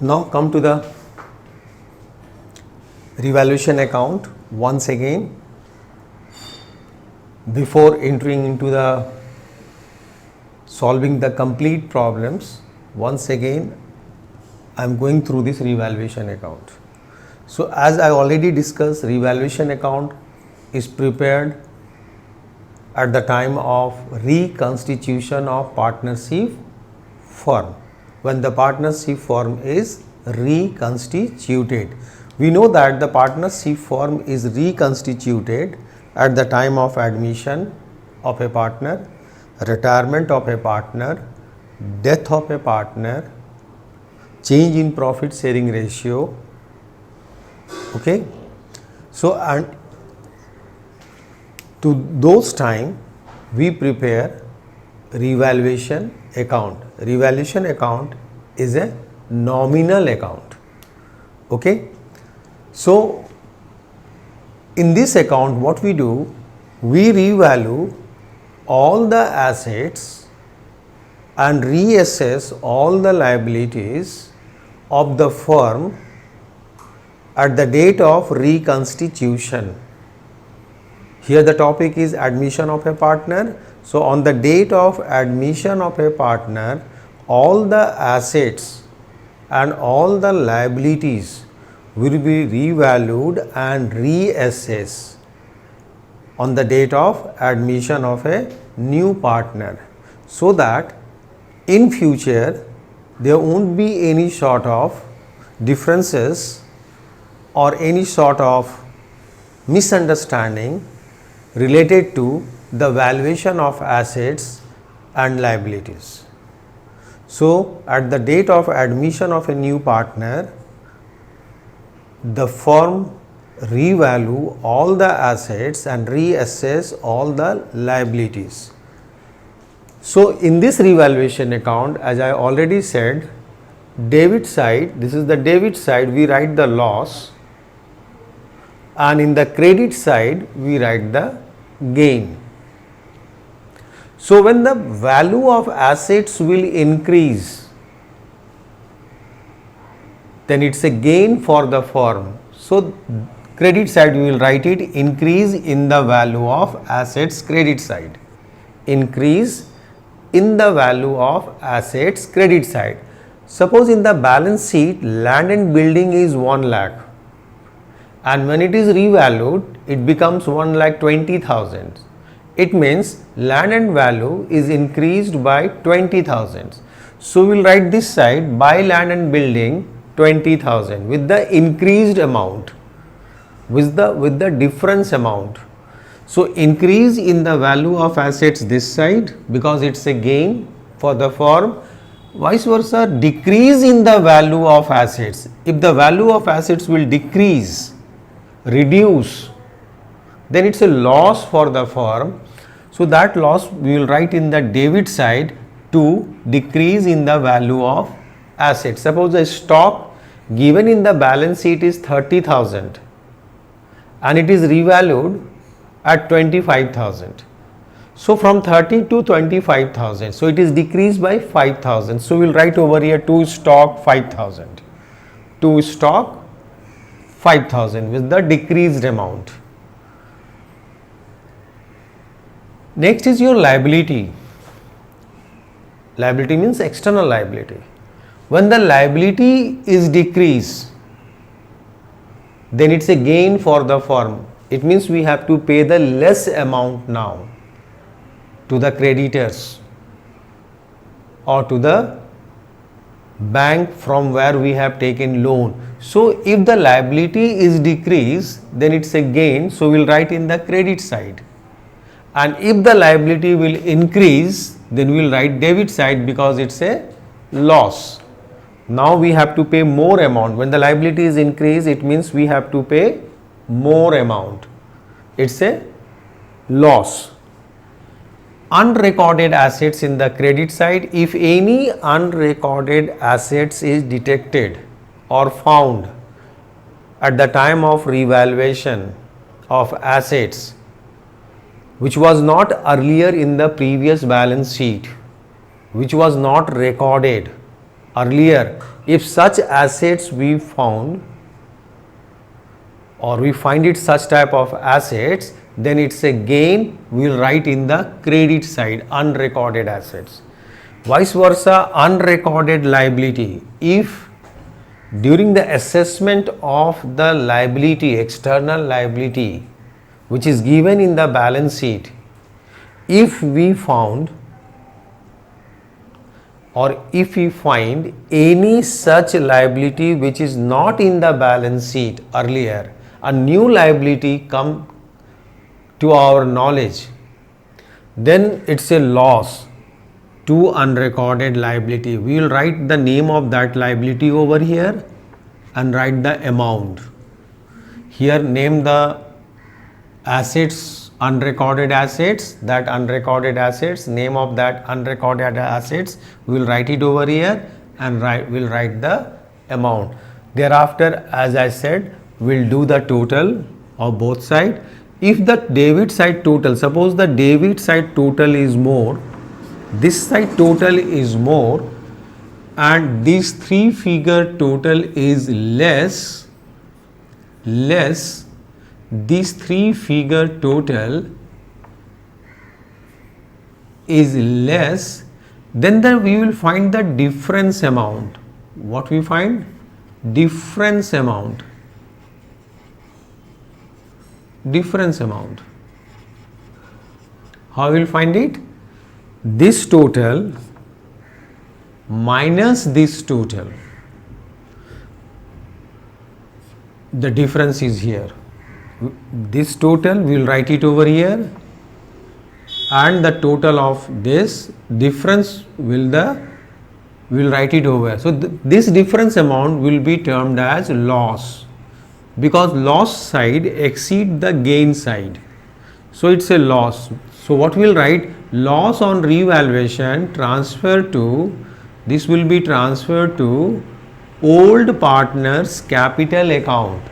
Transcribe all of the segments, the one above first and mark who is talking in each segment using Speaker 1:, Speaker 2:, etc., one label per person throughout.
Speaker 1: Now come to the revaluation account once again. Before entering into the solving the complete problems, once again I am going through this revaluation account. So as I already discussed, revaluation account is prepared at the time of reconstitution of partnership firm, when the partnership firm is reconstituted. We know that the partnership firm is reconstituted at the time of admission of a partner, retirement of a partner, death of a partner, change in profit sharing ratio. Okay, so and to those time we prepare revaluation account. Revaluation account is a nominal account. Okay, so in this account what we do, we revalue all the assets and reassess all the liabilities of the firm at the date of reconstitution. Here the topic is admission of a partner. So on the date of admission of a partner, all the assets and all the liabilities will be revalued and reassessed on the date of admission of a new partner, so that in future there won't be any sort of differences or any sort of misunderstanding related to the valuation of assets and liabilities. So at the date of admission of a new partner, the firm revalue all the assets and reassess all the liabilities. So in this revaluation account, as I already said, debit side, this is the debit side, we write the loss, and in the credit side we write the gain. So when the value of assets will increase, then it's a gain for the firm. So credit side we will write it increase in the value of assets, credit side. Increase in the value of assets, credit side. Suppose in the balance sheet land and building is 1 lakh, and when it is revalued it becomes 1,20,000. It means land and value is increased by 20,000. So we will write this side buy land and building 20,000 with the increased amount, with the difference amount. So increase in the value of assets this side because it's a gain for the firm. Vice versa, decrease in the value of assets. If the value of assets will decrease, reduce, then it's a loss for the firm. So that loss we will write in the debit side to decrease in the value of assets. Suppose the stock given in the balance sheet is 30,000 and it is revalued at 25,000. So from 30 to 25,000, so it is decreased by 5,000. So we will write over here to stock 5,000, to stock 5,000 with the decreased amount. Next is your liability. Liability means external liability. When the liability is decreased, then it's a gain for the firm. It means we have to pay the less amount now to the creditors or to the bank from where we have taken loan. So if the liability is decreased, then it's a gain. So we'll write in the credit side. And if the liability will increase, then we'll write debit side because it's a loss. Now we have to pay more amount. When the liability is increased, it means we have to pay more amount. It's a loss. Unrecorded assets in the credit side. If any unrecorded assets is detected or found at the time of revaluation of assets, which was not earlier in the previous balance sheet, which was not recorded earlier, if such assets we found or we find it such type of assets, then it's a gain, we will write in the credit side, unrecorded assets. Vice versa, unrecorded liability. If during the assessment of the liability, external liability, which is given in the balance sheet, if we found or if we find any such liability which is not in the balance sheet earlier, a new liability come to our knowledge, then it's a loss to unrecorded liability. We will write the name of that liability over here and write the amount. Here name the assets, unrecorded assets, that unrecorded assets, name of that unrecorded assets, we will write it over here and we'll write the amount. Thereafter, as I said, we'll do the total of both sides. If the debit side total, suppose the debit side total is more, this side total is more, and this 3-figure total is less, this 3-figure total is less, then we will find the difference amount. What we find? Difference amount. Difference amount. How we will find it? This total minus this total. The difference is here. This total we will write it over here, and the total of this difference we'll write it over. So this difference amount will be termed as loss, because loss side exceed the gain side, so it's a loss. So what we'll write, loss on revaluation transfer to, this will be transferred to old partner's capital account.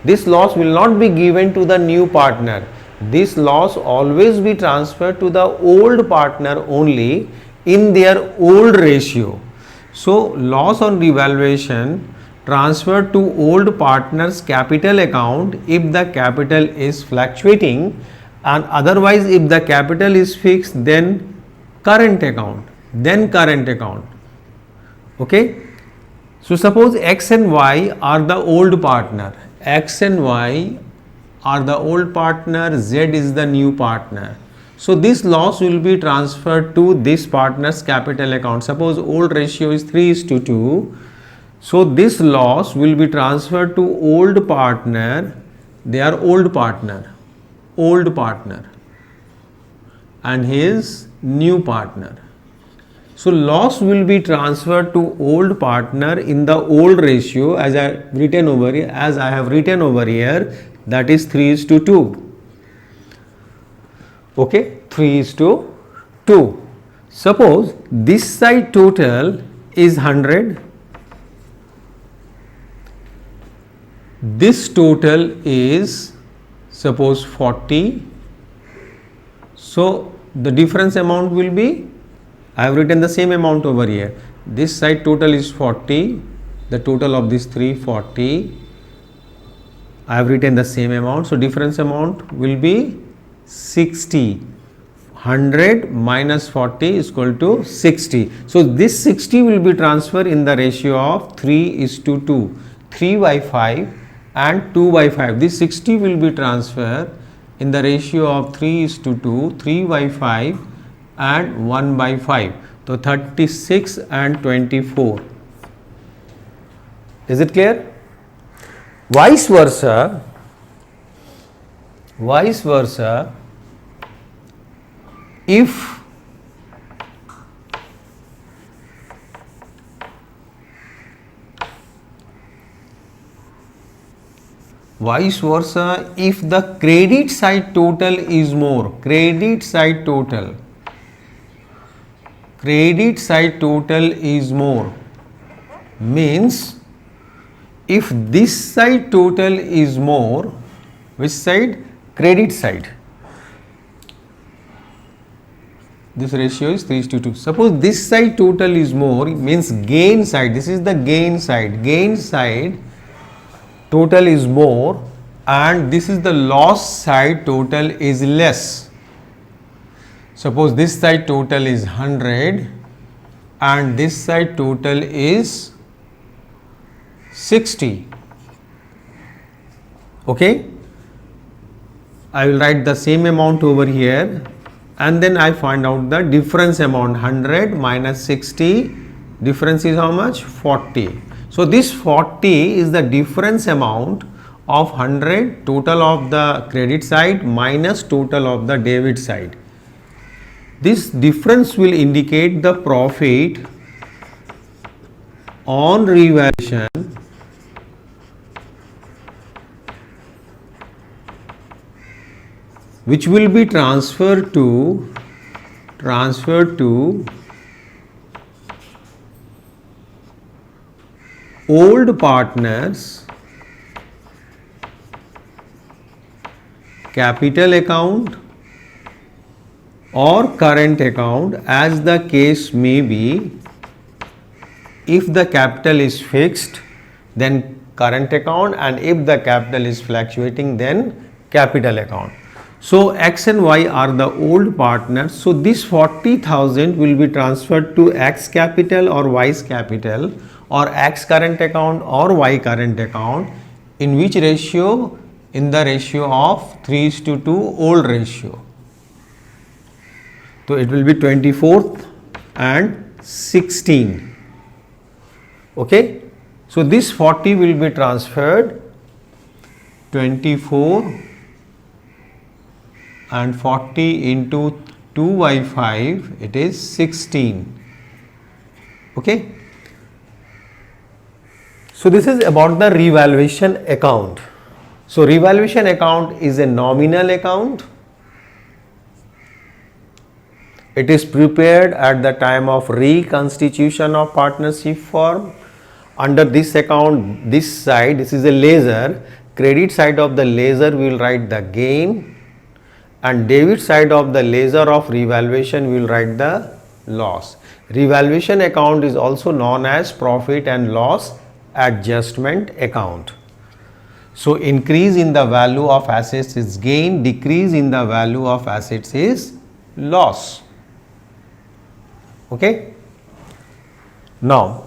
Speaker 1: This loss will not be given to the new partner. This loss always be transferred to the old partner only in their old ratio. So loss on revaluation transferred to old partner's capital account if the capital is fluctuating, and otherwise if the capital is fixed, then current account, okay. So suppose X and Y are the old partner, X and Y are the old partner, Z is the new partner. So this loss will be transferred to this partner's capital account. Suppose old ratio is 3:2. So this loss will be transferred to old partner, they are old partner and his new partner. So loss will be transferred to old partner in the old ratio as I have written over here, that is 3:2. Okay, 3:2. Suppose this side total is 100, this total is suppose 40. So the difference amount will be, I have written the same amount over here. This side total is 40, the total of this 340. I have written the same amount. So difference amount will be 60. 100 minus 40 is equal to 60. So this 60 will be transferred in the ratio of 3:2, 3/5 and 2/5. This 60 will be transferred in the ratio of 3:2, 3/5 and 1/5. So 36 and 24. Is it clear? Vice versa, if the credit side total is more, credit side total is more, means if this side total is more, which side? Credit side. This ratio is 3:2. Suppose this side total is more, means gain side, this is the gain side total is more, and this is the loss side total is less. Suppose this side total is 100 and this side total is 60. Okay, I will write the same amount over here, and then I find out the difference amount. 100 minus 60, difference is how much? 40. So this 40 is the difference amount of 100 total of the credit side minus total of the debit side. This difference will indicate the profit on revaluation which will be transferred to old partners capital account or current account, as the case may be. If the capital is fixed, then current account, and if the capital is fluctuating, then capital account. So X and Y are the old partners. So this 40,000 will be transferred to X capital or Y's capital, or X current account or Y current account. In which ratio? In the ratio of 3:2 old ratio. So it will be 24th and 16. Okay. So this 40 will be transferred, 24 and 40 into 2 by 5, it is 16. Okay. So this is about the revaluation account. So revaluation account is a nominal account. It is prepared at the time of reconstitution of partnership firm. Under this account, this side, this is a ledger. Credit side of the ledger will write the gain, and debit side of the ledger of revaluation will write the loss. Revaluation account is also known as profit and loss adjustment account. So increase in the value of assets is gain, decrease in the value of assets is loss. Okay. Now,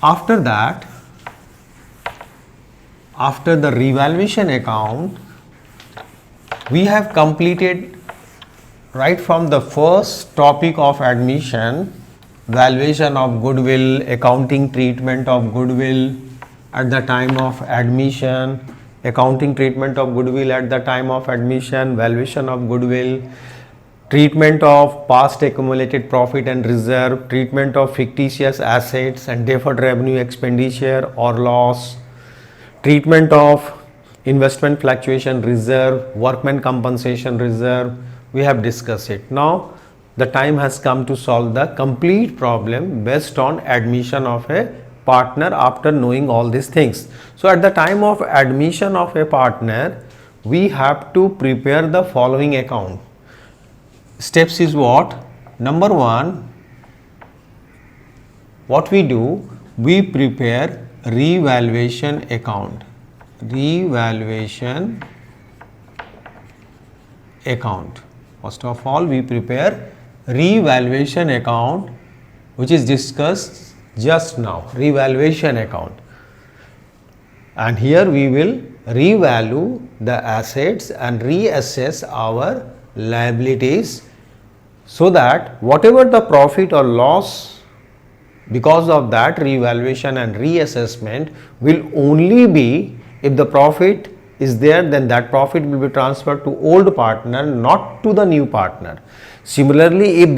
Speaker 1: after that, after the revaluation account, we have completed right from the first topic of admission, valuation of goodwill, accounting treatment of goodwill at the time of admission, accounting treatment of goodwill at the time of admission, valuation of goodwill, treatment of past accumulated profit and reserve, treatment of fictitious assets and deferred revenue expenditure or loss, treatment of investment fluctuation reserve, workman compensation reserve. We have discussed it. Now the time has come to solve the complete problem based on admission of a partner after knowing all these things. So at the time of admission of a partner, we have to prepare the following account. Steps is what? Number one, what we do, we prepare revaluation account. Revaluation account. First of all, we prepare revaluation account, which is discussed just now, revaluation account. And here we will revalue the assets and reassess our liabilities, so that whatever the profit or loss because of that revaluation and reassessment will only be, if the profit is there, then that profit will be transferred to old partner, not to the new partner. Similarly, if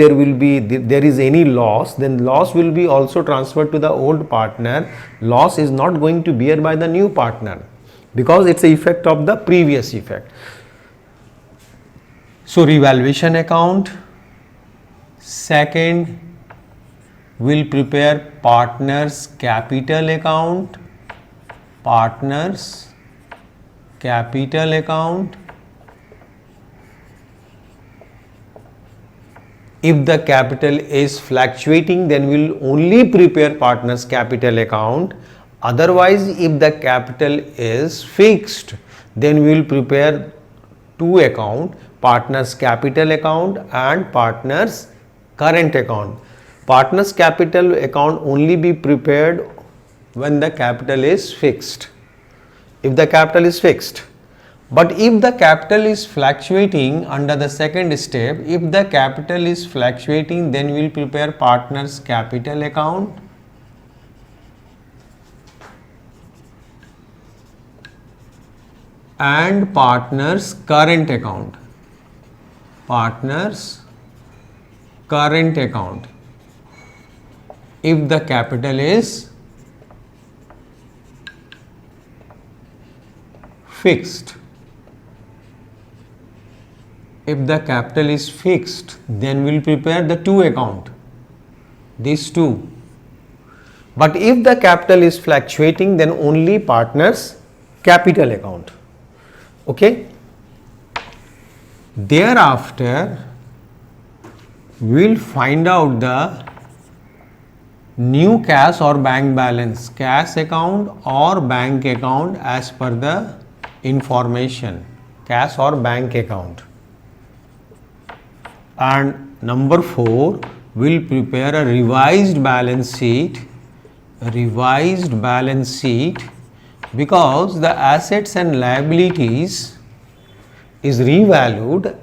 Speaker 1: there is any loss, then loss will be also transferred to the old partner. Loss is not going to bear by the new partner, because it's the effect of the previous effect. So revaluation account. Second, we'll prepare partners capital account. Partners capital account. If the capital is fluctuating, then we will only prepare partner's capital account. Otherwise, if the capital is fixed, then we will prepare two account, partner's capital account and partner's current account. Partner's capital account only be prepared when the capital is fixed. If the capital is fixed. But if the capital is fluctuating under the second step, if the capital is fluctuating, then we will prepare partner's capital account and partner's current account. Partner's current account. If the capital is fixed. If the capital is fixed, then we will prepare the two account, these two. But if the capital is fluctuating, then only partner's capital account. Okay. Thereafter, we will find out the new cash or bank balance, cash account or bank account as per the information, cash or bank account. And number 4, we will prepare a revised balance sheet, because the assets and liabilities is revalued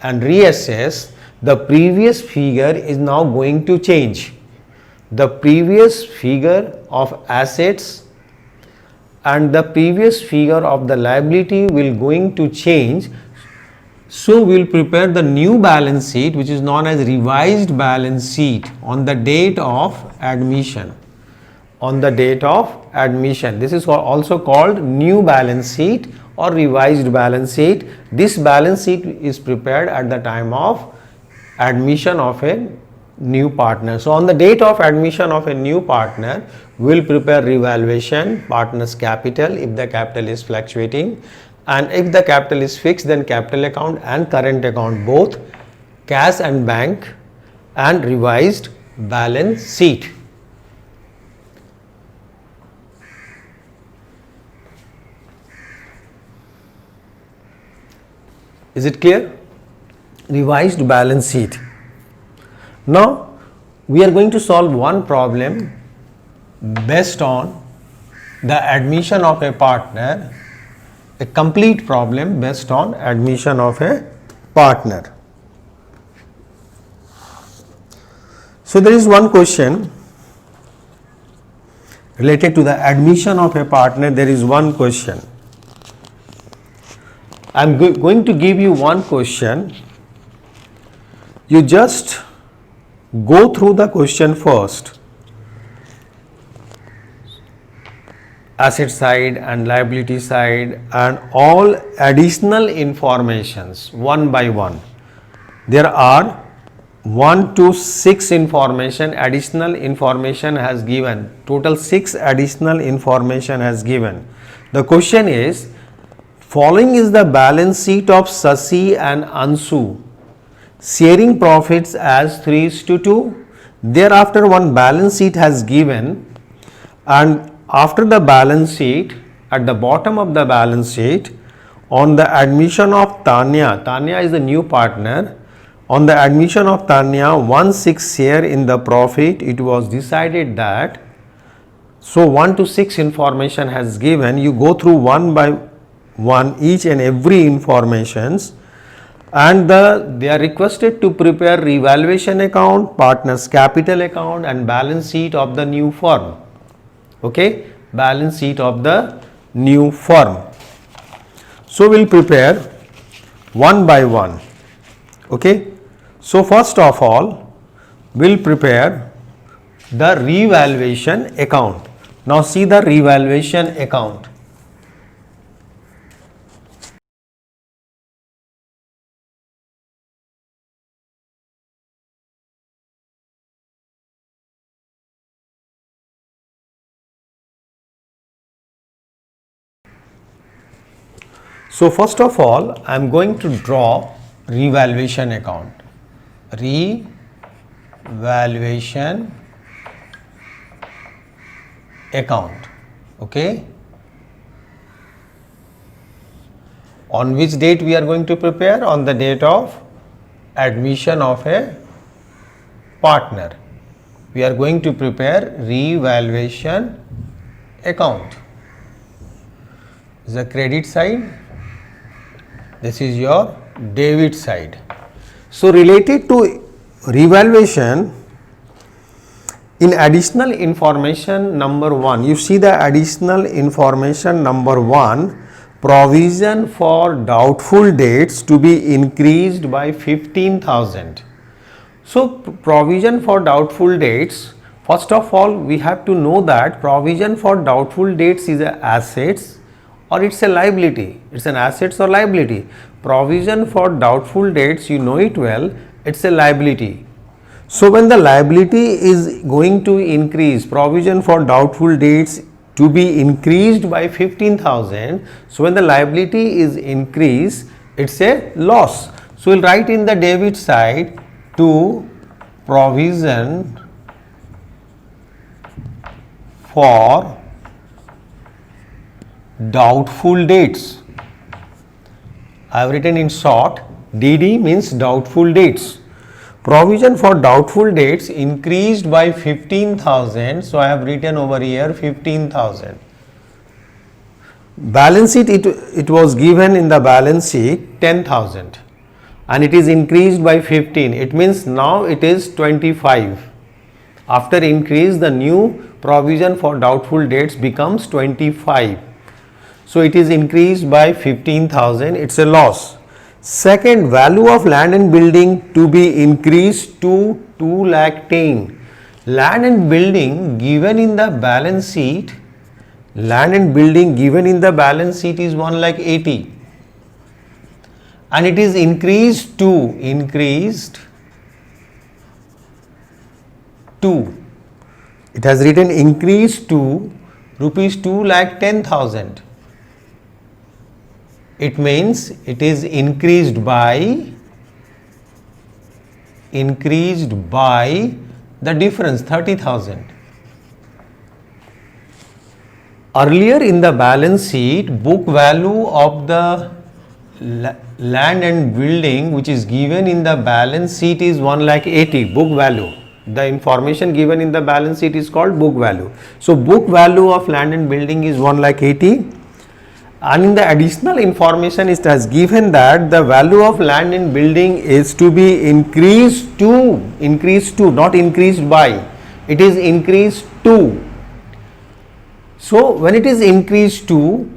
Speaker 1: and reassessed. The previous figure is now going to change. The previous figure of assets and the previous figure of the liability will going to change. So we will prepare the new balance sheet, which is known as revised balance sheet, on the date of admission. On the date of admission. This is also called new balance sheet or revised balance sheet. This balance sheet is prepared at the time of admission of a new partner. So on the date of admission of a new partner, we will prepare revaluation, partner's capital if the capital is fluctuating, and if the capital is fixed, then capital account and current account, both cash and bank, and revised balance sheet. Is it clear? Revised balance sheet. Now we are going to solve one problem based on the admission of a partner, a complete problem based on admission of a partner. So there is one question related to the admission of a partner. There is one question. I am going to give you one question. You just go through the question first. Asset side and liability side and all additional informations one by one. There are 1 to 6 information, additional information has given. Total 6 additional information has given. The question is, following is the balance sheet of Sasi and Ansu, sharing profits as 3:2. Thereafter one balance sheet has given, and after the balance sheet, at the bottom of the balance sheet, on the admission of Tanya is the new partner. On the admission of Tanya, 1/6 share in the profit, it was decided that, so 1 to 6 information has given. You go through one by one each and every informations, and they are requested to prepare revaluation account, partner's capital account and balance sheet of the new firm. Okay, balance sheet of the new firm. So we will prepare one by one. Okay, so first of all we will prepare the revaluation account. Now see the revaluation account. So first of all, I am going to draw revaluation account. Revaluation valuation account. Okay, on which date we are going to prepare? On the date of admission of a partner. We are going to prepare revaluation account. This is the credit side, this is your debit side. So related to revaluation, in additional information number 1, you see the additional information number 1, provision for doubtful debts to be increased by 15,000. So provision for doubtful debts, first of all we have to know that provision for doubtful debts is a assets or it's a liability. It's an assets or liability. Provision for doubtful debts, you know it well, it's a liability. So when the liability is going to increase, provision for doubtful debts to be increased by 15,000. So when the liability is increased, it's a loss. So we'll write in the debit side to provision for doubtful debts. I have written in short, DD means doubtful debts. Provision for doubtful debts increased by 15,000. So I have written over here 15,000. Balance sheet, it was given in the balance sheet 10,000 and it is increased by 15. It means now it is 25. After increase, the new provision for doubtful debts becomes 25. So it is increased by 15,000. It's a loss. Second, value of land and building to be increased to 2,10,000. Land and building given in the balance sheet, land and building given in the balance sheet is 1,80,000 and it is increased to it has written increased to rupees 2,10,000. It means it is increased by the difference 30,000. Earlier in the balance sheet, book value of the land and building which is given in the balance sheet is 1,80,000 book value. The information given in the balance sheet is called book value. So book value of land and building is 1,80,000. And in the additional information it has given that the value of land and building is to be increased to, not increased by, it is increased to. So when it is increased to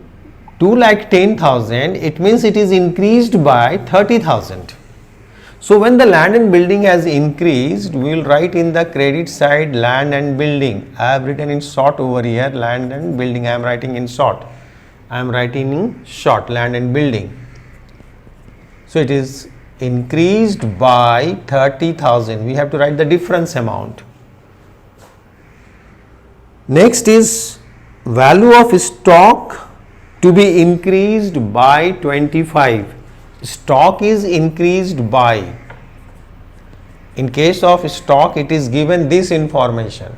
Speaker 1: 2,10,000, it means it is increased by 30,000. So when the land and building has increased, we will write in the credit side land and building. I have written in short over here land and building. I am writing in short. Land and building. So it is increased by 30,000. We have to write the difference amount. Next is value of stock to be increased by 25. Stock is increased by. In case of stock, it is given this information.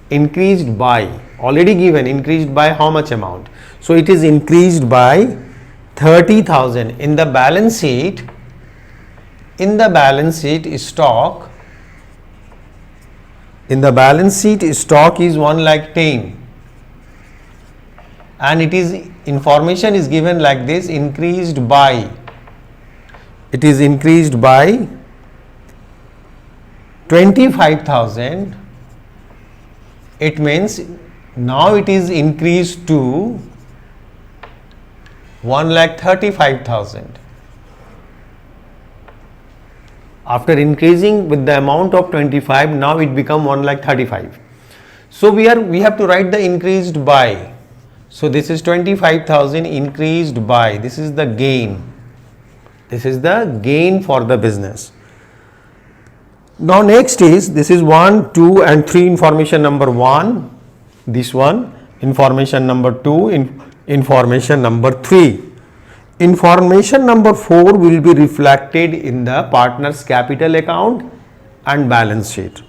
Speaker 1: Increased by, already given, increased by how much amount? So it is increased by 30,000. In the balance sheet, stock is 1,10,000 and it is information is given like this, increased by. It is increased by 25,000. It means now it is increased to 1,35,000. After increasing with the amount of 25, now it become 1,35,000. So we have to write the increased by. So this is 25,000 increased by. This is the gain. This is the gain for the business. Now next is, this is 1, 2 and 3 information number 1. This one, information number 2, information number 3. Information number 4 will be reflected in the partner's capital account and balance sheet.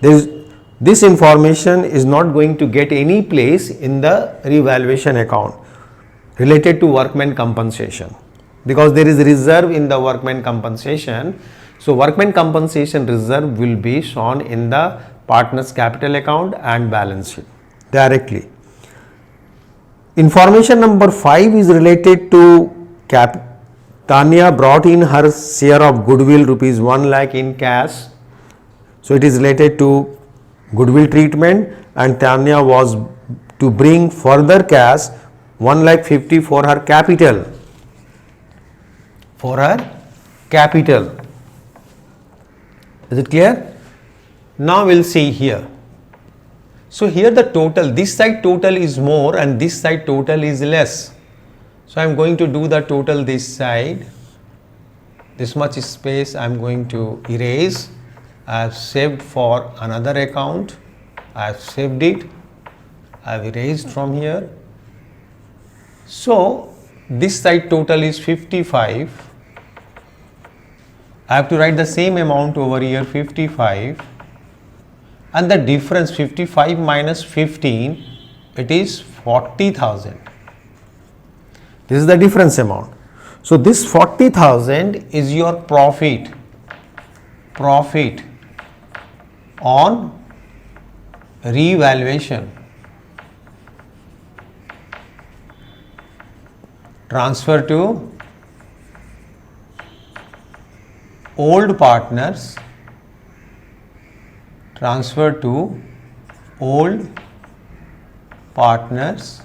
Speaker 1: This information is not going to get any place in the revaluation account related to workman compensation, because there is reserve in the workman compensation. So workman compensation reserve will be shown in the partner's capital account and balance sheet directly. Information number 5 is related to Tanya brought in her share of goodwill rupees 1 lakh in cash. So it is related to goodwill treatment, and Tanya was to bring further cash 1 lakh 50 for her capital. For her capital. Is it clear? Now we'll see here. So here the total, this side total is more and this side total is less. So I am going to do the total this side. This much space I am going to erase. I have saved for another account. I have saved it. I have erased from here. So this side total is 55. I have to write the same amount over here, 55. And the difference 55 minus 15, it is 40,000. This is the difference amount. So this 40,000 is your profit on revaluation. Transfer to old partners. Transfer to old partners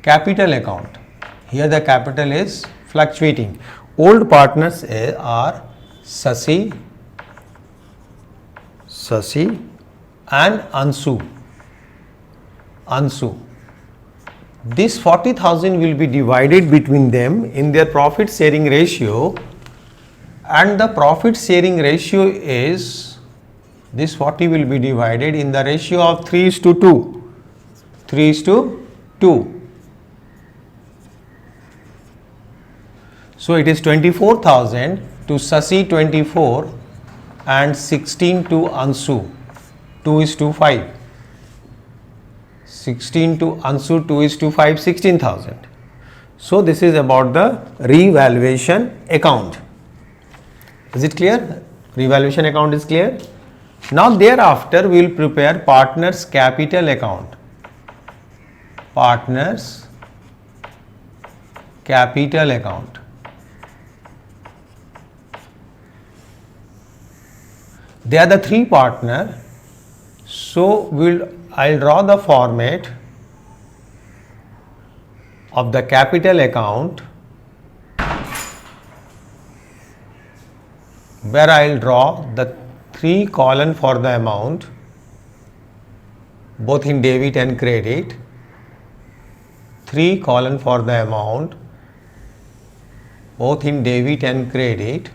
Speaker 1: capital account. Here the capital is fluctuating. Old partners are Sasi and Ansu. This 40,000 will be divided between them in their profit sharing ratio, and the profit sharing ratio is, this 40 will be divided in the ratio of 3:2. 3:2. So it is 24,000 to Sasi 24 and 16 to Ansu 2:5. 16 to Ansu 2:5, 16,000. So this is about the revaluation account. Is it clear? Revaluation account is clear. Now thereafter we will prepare partners capital account. Partners capital account. They are the three partners. So I'll draw the format of the capital account, where I'll draw the 3 column for the amount, both in debit and credit. 3 column for the amount, both in debit and credit.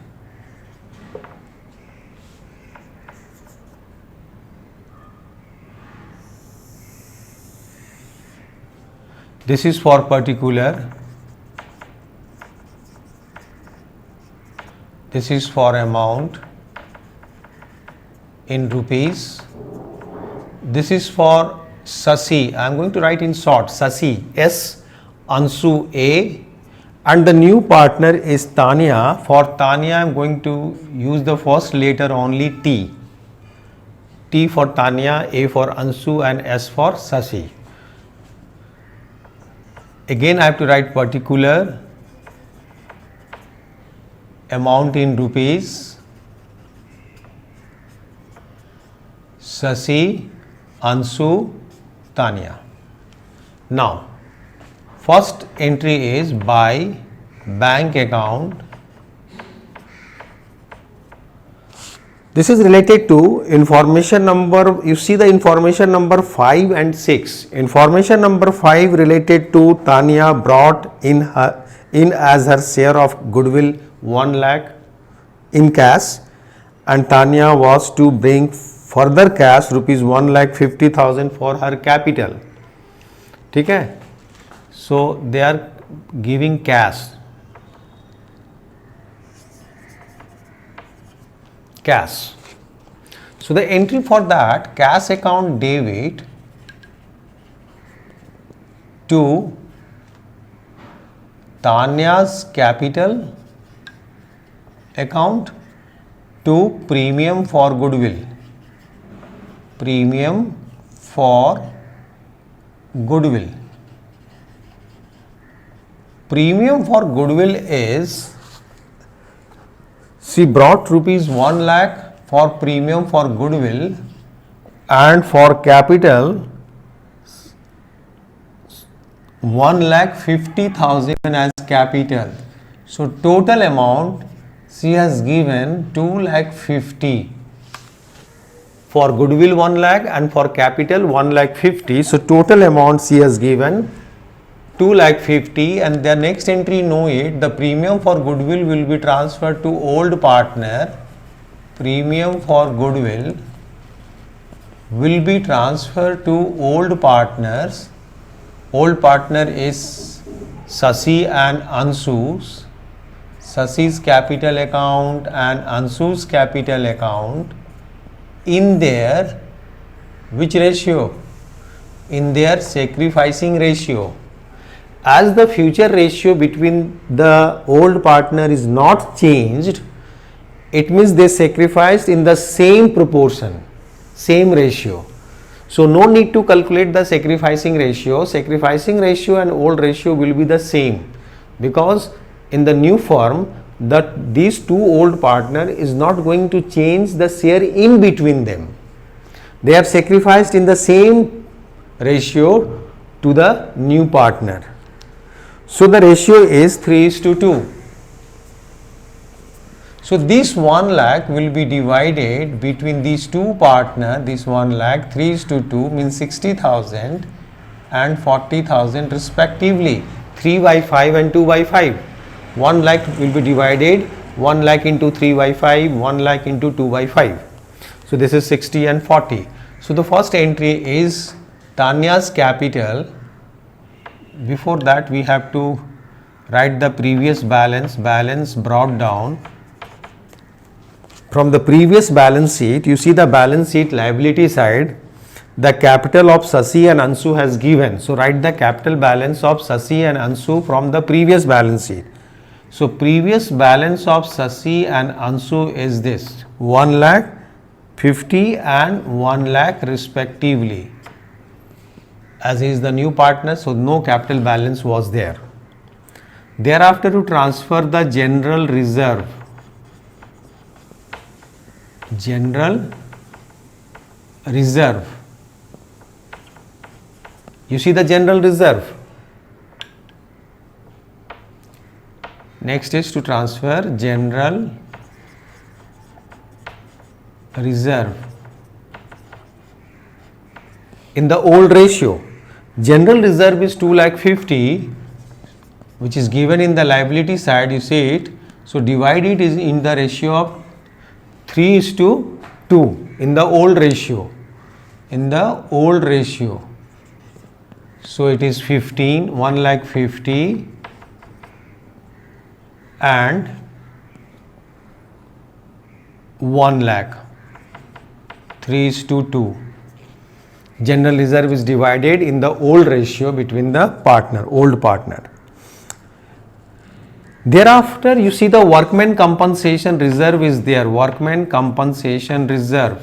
Speaker 1: This is for particular. This is for amount in rupees. This is for Sasi. I am going to write in short Sasi, S, Ansu A, and the new partner is Tanya. For Tanya I am going to use the first letter only T. T for Tanya, A for Ansu, and S for Sasi. Again I have to write particular, amount in rupees, Sasi, Ansu, Tanya. Now first entry is by bank account. This is related to information number, you see the information number 5 and 6. Information number 5 related to Tanya brought in as her share of goodwill 1 lakh in cash, and Tanya was to bring further cash rupees 1,50,000 for her capital. ठीक है? So they are giving cash. cash. So the entry for that, cash account debit to Tanya's capital account to premium for goodwill. Premium for goodwill. Premium for goodwill is, she brought rupees 1 lakh for premium for goodwill, and for capital 1,50,000 as capital. So total amount she has given 2,50,000. For goodwill 1 lakh and for capital 1,50,000. So total amount she has given 2,50,000, and the next entry know it, the premium for goodwill will be transferred to old partner. Premium for goodwill will be transferred to old partners. Old partner is Sasi and Anshu's. Sasi's capital account and Anshu's capital account in their which ratio? In their sacrificing ratio. As the future ratio between the old partner is not changed, it means they sacrificed in the same proportion, same ratio. So no need to calculate the sacrificing ratio. Sacrificing ratio and old ratio will be the same, because in the new firm that these two old partner is not going to change the share in between them. They have sacrificed in the same ratio to the new partner. So the ratio is 3:2. So this 1 lakh will be divided between these two partners. This 1 lakh 3:2 means 60,000 and 40,000 respectively. 3/5 and 2/5. 1 lakh will be divided 1 lakh into 3/5, 1 lakh into 2/5. So this is 60 and 40. So the first entry is Tanya's capital. Before that we have to write the previous balance. Balance brought down. From the previous balance sheet, you see the balance sheet liability side, the capital of Sasi and Anshu has given. So write the capital balance of Sasi and Anshu from the previous balance sheet. So previous balance of Sasi and Anshu is this 1,50,000 and 1 lakh respectively. As he is the new partner, so no capital balance was there. Thereafter to transfer the general reserve. General reserve. You see the general reserve. Next is to transfer general reserve in the old ratio. General reserve is 2,50,000, which is given in the liability side. You see it. So divide it is in the ratio of 3:2 in the old ratio. In the old ratio. So it is 15, 1,50,000 and 1 lakh. 3:2. General reserve is divided in the old ratio between the partner, old partner. Thereafter, you see the workman compensation reserve is there. Workman compensation reserve.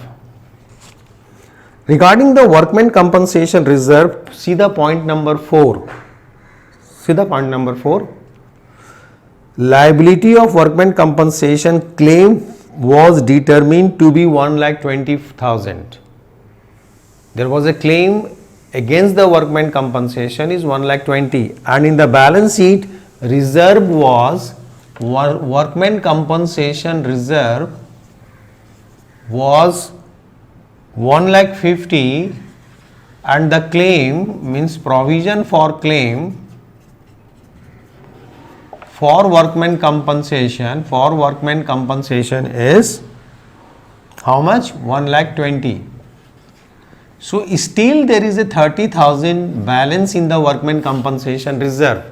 Speaker 1: Regarding the workman compensation reserve, see the point number 4. See the point number 4. Liability of workman compensation claim was determined to be 1,20,000. There was a claim against the workman compensation is 1,20,000, and in the balance sheet reserve was workman compensation reserve was 1,50,000, and the claim means provision for claim for workman compensation is how much? 1,20,000. So still there is a 30,000 balance in the workman compensation reserve.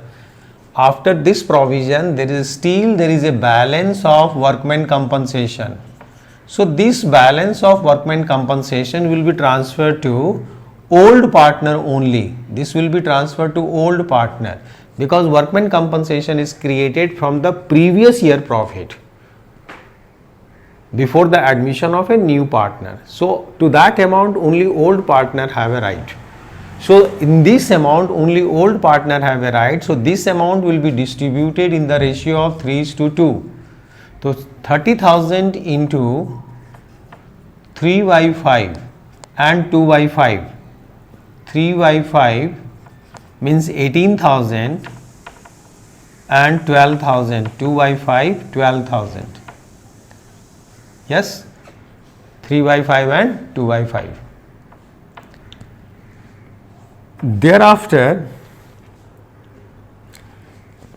Speaker 1: After this provision, there is a balance of workman compensation. So this balance of workman compensation will be transferred to old partner only. This will be transferred to old partner because workman compensation is created from the previous year profit before the admission of a new partner. So to that amount only old partner have a right. So in this amount only old partner have a right. So this amount will be distributed in the ratio of 3:2. So 30,000 into 3 by 5 and 2 by 5. 3 by 5 means 18,000 and 12,000. 2 by 5, 12,000. Yes, 3 by 5 and 2 by 5. Thereafter,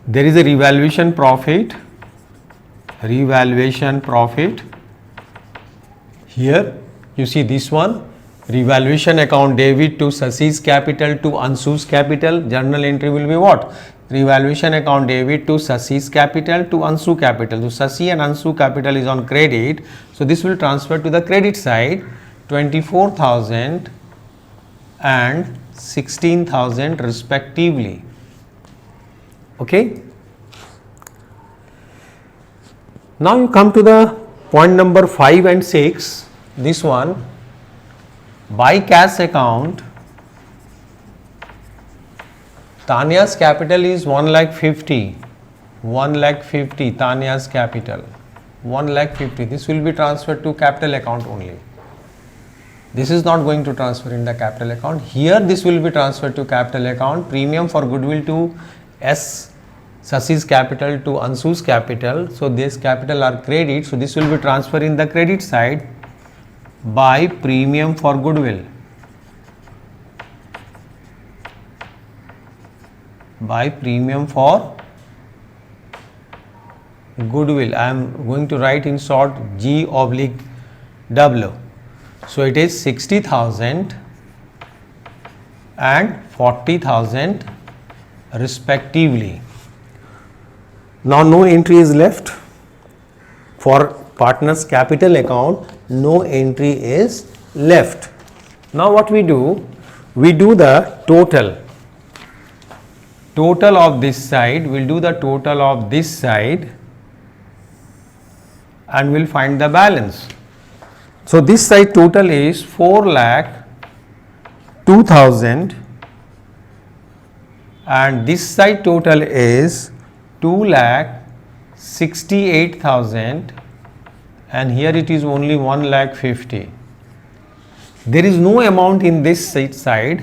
Speaker 1: there is a revaluation profit. Revaluation profit. Here you see this one, revaluation account debit to Sasi's capital to Anshu's capital. Journal entry will be what? Revaluation account debit to Sasi's capital to Anshu capital. So Sasi and Anshu capital is on credit. So this will transfer to the credit side, 24,000 and 16,000 respectively. Okay. Now you come to the point number 5 and 6. This one, by cash account, Tanya's capital is 1,50,000. 1,50,000 Tanya's capital. 1,50,000. This will be transferred to capital account only. This is not going to transfer in the capital account. Here this will be transferred to capital account. Premium for goodwill to Sasi's capital to Anshu's capital. So this capital are credit. So this will be transferred in the credit side by premium for goodwill. By premium for goodwill. I am going to write in short G/W. So it is 60,000 and 40,000 respectively. Now no entry is left for partner's capital account. No entry is left. Now what we do? We do the total. Total of this side. We'll do the total of this side and we'll find the balance. So this side total is 4,02,000 and this side total is 2,68,000 and here it is only 1,50,000. There is no amount in this side.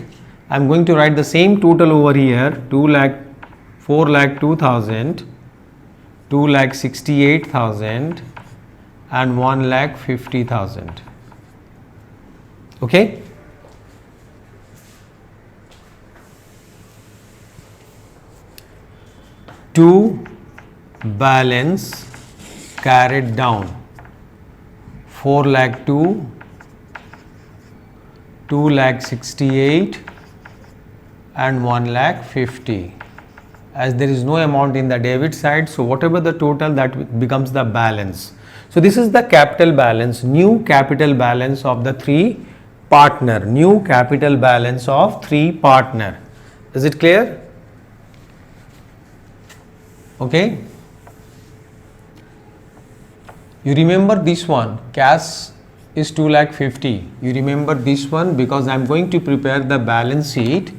Speaker 1: I am going to write the same total over here, 4,02,000, 2,68,000 and 1,50,000. Okay. To balance carried down 4,02,000, 2,68,000 and 1,50,000. As there is no amount in the debit side, so whatever the total, that becomes the balance. So this is the capital balance, new capital balance of the three partner, new capital balance of three partner. Is it clear? Okay. You remember this one, cash is 2,50,000. You remember this one because I am going to prepare the balance sheet.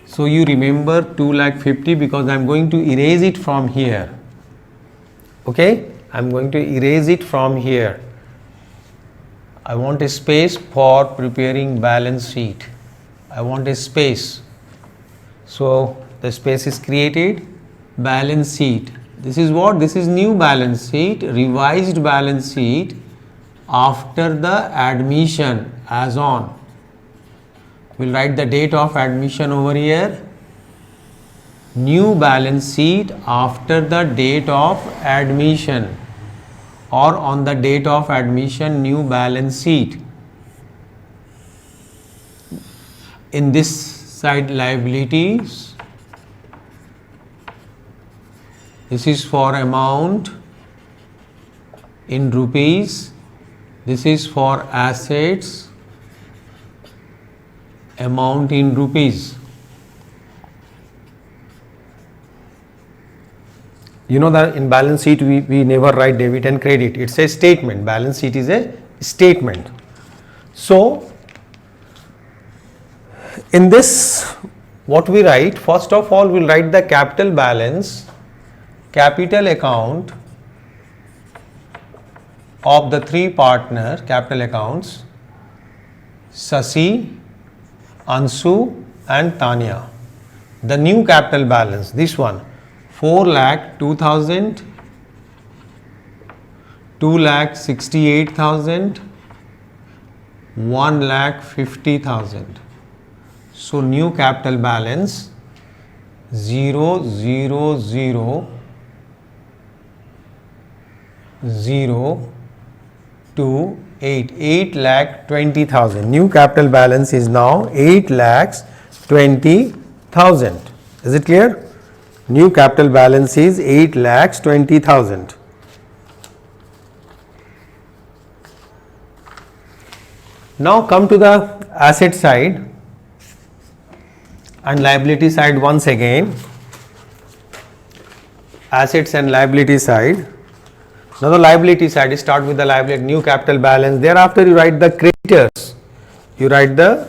Speaker 1: So you remember 2,50,000 because I am going to erase it from here. Okay. I am going to erase it from here. I want a space for preparing balance sheet. I want a space. So the space is created. Balance sheet. This is what? This is new balance sheet, revised balance sheet after the admission as on. We'll write the date of admission over here. New balance sheet after the date of admission or on the date of admission, new balance sheet. In this side, liabilities. This is for amount in rupees This is for assets amount in rupees. You know that in balance sheet we never write debit and credit. It's a statement. Balance sheet is a statement. So in this, what we write, first of all we'll write the capital balance, capital account of the three partner capital accounts, Sasi, Ansu and Tanya. The new capital balance, this one, 4,02,000, 2,68,000, 1,50,000. So new capital balance 0, 0, 0, 0, 2, 8, 8,20,000. New capital balance is now 8,20,000. Is it clear? New capital balance is 8,20,000. Now come to the asset side and liability side once again. Assets and liability side. Now the liability side, start with the liability, new capital balance. Thereafter you write the creditors. You write the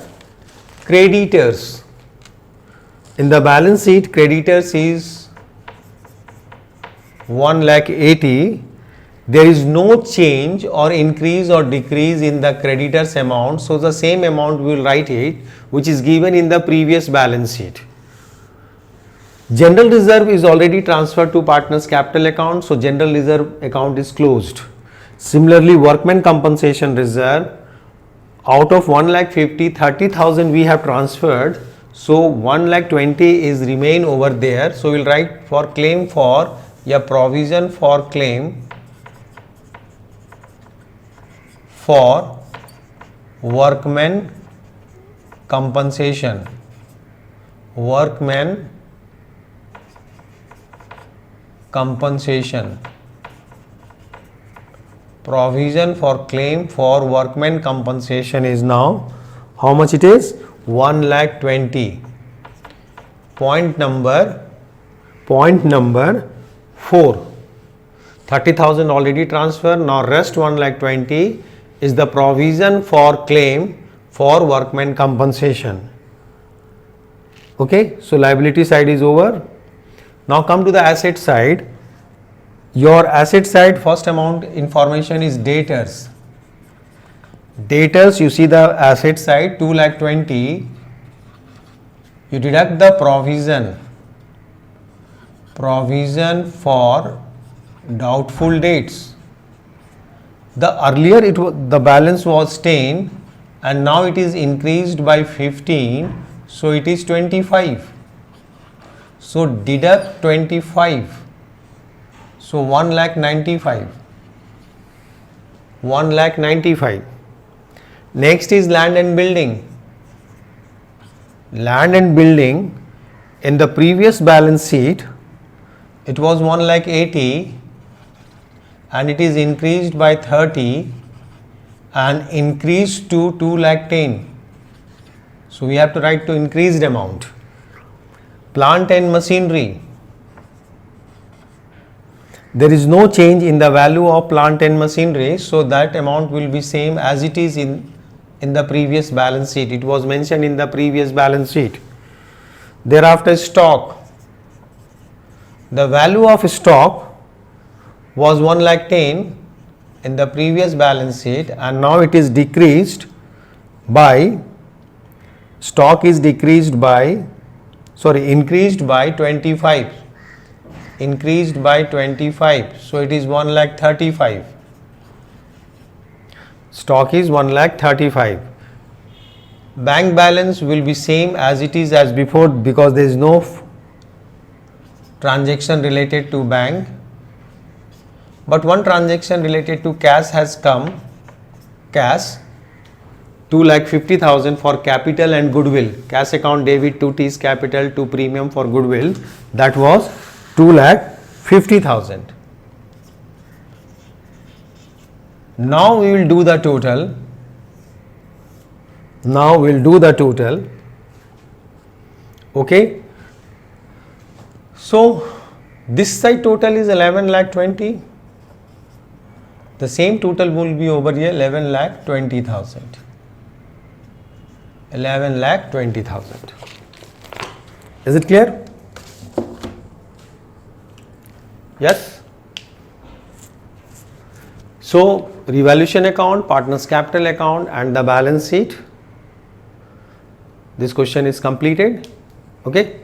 Speaker 1: creditors. In the balance sheet, creditors is 1,80,000. There is no change or increase or decrease in the creditors amount. So the same amount we will write it, which is given in the previous balance sheet. General reserve is already transferred to partners capital account, so general reserve account is closed. Similarly, workmen compensation reserve, out of 1,50,000, 30,000 we have transferred, so 1,20,000 is remain over there. So we will write for claim for a provision for claim for workmen compensation, workmen compensation, provision for claim for workmen compensation is now how much it is? 1,20,000. Point number 4. 30,000 already transferred. Now rest 1,20,000 is the provision for claim for workmen compensation. Okay, so liability side is over. Now come to the asset side. Your asset side, first amount information is debtors. Debtors, you see the asset side 2,20,000. You deduct the provision for doubtful dates. The earlier the balance was 10 and now it is increased by 15, so it is 25. So deduct 25. So 1,95,000. 1,95,000. Next is land and building. Land and building, in the previous balance sheet it was 1,80,000 and it is increased by 30 and increased to 2,10,000. So we have to write to increased amount. Plant and machinery. There is no change in the value of plant and machinery, so that amount will be same as it is in the previous balance sheet. It was mentioned in the previous balance sheet. Thereafter, stock. The value of stock was 1,10,000 in the previous balance sheet and now it is decreased by, stock is increased by 25. Increased by 25. So it is 1,35,000. Stock is 1,35,000. Bank balance will be same as it is as before because there is no transaction related to bank. But one transaction related to cash has come. Cash 2,50,000 for capital and goodwill. Cash account debit to T's capital to premium for goodwill. That was 2,50,000. Now we will do the total. Now we will do the total. Okay. So this side total is 11,20,000. The same total will be over here 11,20,000. 11,20,000. Is it clear? Yes. So revaluation account, partners capital account and the balance sheet. This question is completed. Okay.